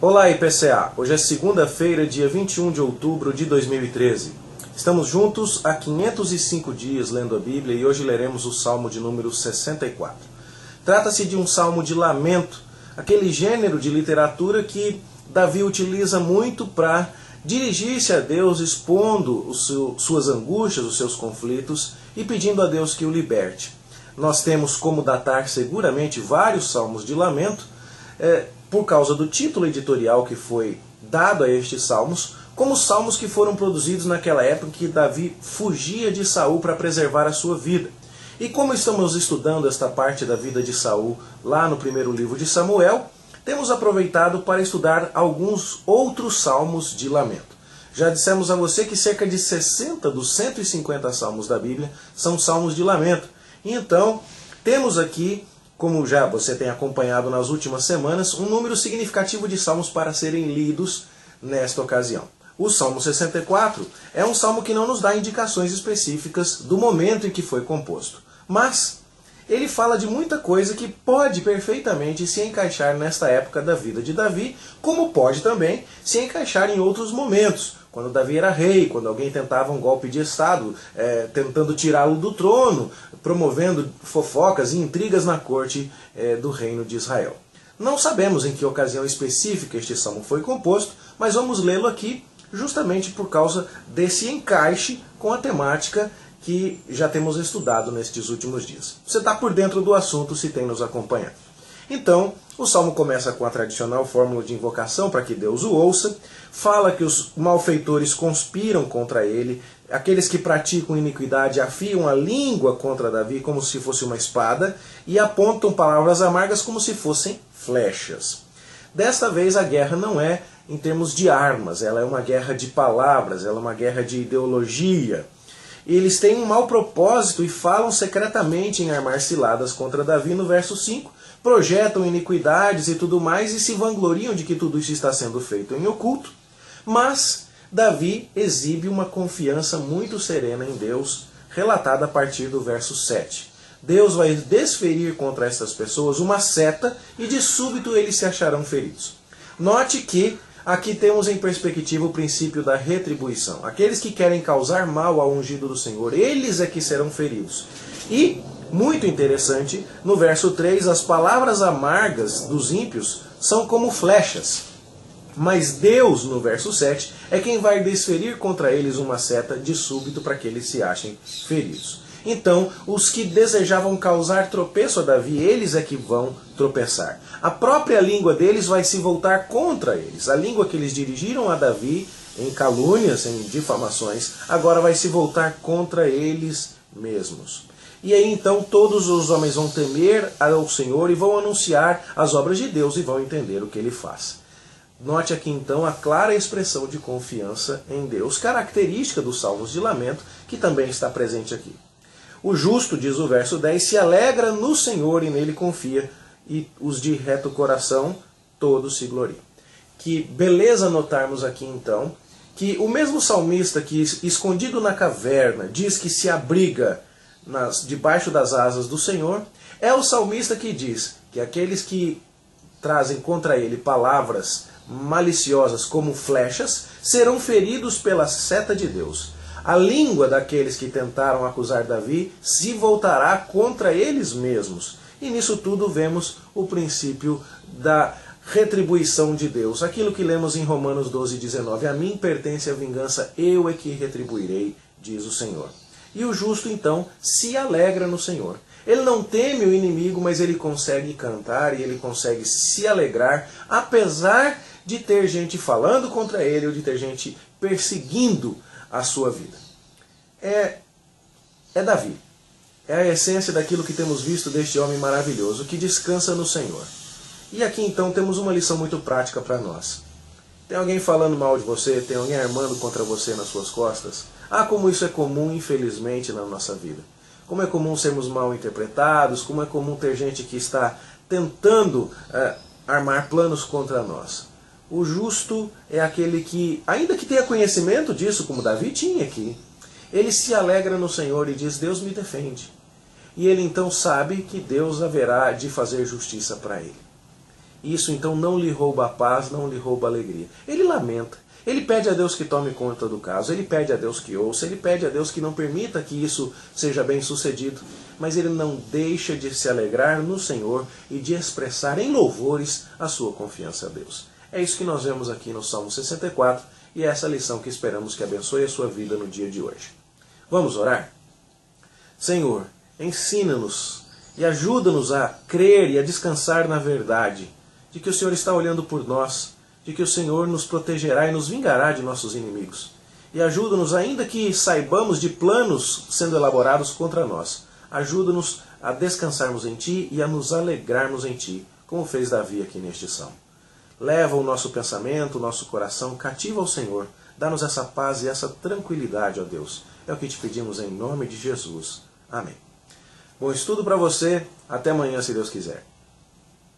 Olá, IPCA! Hoje é segunda-feira, dia 21 de outubro de 2013. Estamos juntos há 505 dias lendo a Bíblia e hoje leremos o Salmo de número 64. Trata-se de um salmo de lamento, aquele gênero de literatura que Davi utiliza muito para dirigir-se a Deus, expondo suas angústias, os seus conflitos e pedindo a Deus que o liberte. Nós temos como datar seguramente vários salmos de lamento, por causa do título editorial que foi dado a estes salmos, como salmos que foram produzidos naquela época que Davi fugia de Saul para preservar a sua vida. E como estamos estudando esta parte da vida de Saul lá no primeiro livro de Samuel, temos aproveitado para estudar alguns outros salmos de lamento. Já dissemos a você que cerca de 60 dos 150 salmos da Bíblia são salmos de lamento. E então, temos aqui, como já você tem acompanhado nas últimas semanas, um número significativo de salmos para serem lidos nesta ocasião. O Salmo 64 é um salmo que não nos dá indicações específicas do momento em que foi composto, mas ele fala de muita coisa que pode perfeitamente se encaixar nesta época da vida de Davi, como pode também se encaixar em outros momentos, quando Davi era rei, quando alguém tentava um golpe de Estado, tentando tirá-lo do trono, promovendo fofocas e intrigas na corte do reino de Israel. Não sabemos em que ocasião específica este salmo foi composto, mas vamos lê-lo aqui justamente por causa desse encaixe com a temática que já temos estudado nestes últimos dias. Você está por dentro do assunto se tem nos acompanhado. Então, o salmo começa com a tradicional fórmula de invocação para que Deus o ouça, fala que os malfeitores conspiram contra ele, aqueles que praticam iniquidade afiam a língua contra Davi como se fosse uma espada e apontam palavras amargas como se fossem flechas. Desta vez a guerra não é em termos de armas, ela é uma guerra de palavras, ela é uma guerra de ideologia. Eles têm um mau propósito e falam secretamente em armar ciladas contra Davi no verso 5, projetam iniquidades e tudo mais e se vangloriam de que tudo isso está sendo feito em oculto, mas Davi exibe uma confiança muito serena em Deus, relatada a partir do verso 7. Deus vai desferir contra essas pessoas uma seta e de súbito eles se acharão feridos. Note que aqui temos em perspectiva o princípio da retribuição. Aqueles que querem causar mal ao ungido do Senhor, eles é que serão feridos. E, muito interessante, no verso 3, as palavras amargas dos ímpios são como flechas. Mas Deus, no verso 7, é quem vai desferir contra eles uma seta de súbito para que eles se achem feridos. Então, os que desejavam causar tropeço a Davi, eles é que vão tropeçar. A própria língua deles vai se voltar contra eles. A língua que eles dirigiram a Davi em calúnias, em difamações, agora vai se voltar contra eles mesmos. E aí então todos os homens vão temer ao Senhor e vão anunciar as obras de Deus e vão entender o que ele faz. Note aqui então a clara expressão de confiança em Deus, característica dos salmos de lamento, que também está presente aqui. O justo, diz o verso 10, se alegra no Senhor e nele confia, e os de reto coração todos se gloriam. Que beleza notarmos aqui então que o mesmo salmista que, escondido na caverna, diz que se abriga debaixo das asas do Senhor, é o salmista que diz que aqueles que trazem contra ele palavras maliciosas como flechas serão feridos pela seta de Deus. A língua daqueles que tentaram acusar Davi se voltará contra eles mesmos. E nisso tudo vemos o princípio da retribuição de Deus. Aquilo que lemos em Romanos 12:19. A mim pertence a vingança, eu é que retribuirei, diz o Senhor. E o justo então se alegra no Senhor. Ele não teme o inimigo, mas ele consegue cantar e ele consegue se alegrar, apesar de ter gente falando contra ele ou de ter gente perseguindo a sua vida. É Davi. É a essência daquilo que temos visto deste homem maravilhoso, que descansa no Senhor. E aqui então temos uma lição muito prática para nós. Tem alguém falando mal de você, tem alguém armando contra você nas suas costas? Ah, como isso é comum, infelizmente, na nossa vida. Como é comum sermos mal interpretados, como é comum ter gente que está tentando armar planos contra nós. O justo é aquele que, ainda que tenha conhecimento disso, como Davi tinha aqui, ele se alegra no Senhor e diz, Deus me defende. E ele então sabe que Deus haverá de fazer justiça para ele. Isso então não lhe rouba a paz, não lhe rouba a alegria. Ele lamenta. Ele pede a Deus que tome conta do caso, ele pede a Deus que ouça, ele pede a Deus que não permita que isso seja bem sucedido, mas ele não deixa de se alegrar no Senhor e de expressar em louvores a sua confiança a Deus. É isso que nós vemos aqui no Salmo 64 e é essa lição que esperamos que abençoe a sua vida no dia de hoje. Vamos orar? Senhor, ensina-nos e ajuda-nos a crer e a descansar na verdade de que o Senhor está olhando por nós, de que o Senhor nos protegerá e nos vingará de nossos inimigos. E ajuda-nos, ainda que saibamos de planos sendo elaborados contra nós, ajuda-nos a descansarmos em Ti e a nos alegrarmos em Ti, como fez Davi aqui neste salmo. Leva o nosso pensamento, o nosso coração cativo ao Senhor. Dá-nos essa paz e essa tranquilidade, ó Deus. É o que te pedimos em nome de Jesus. Amém. Bom estudo para você. Até amanhã, se Deus quiser.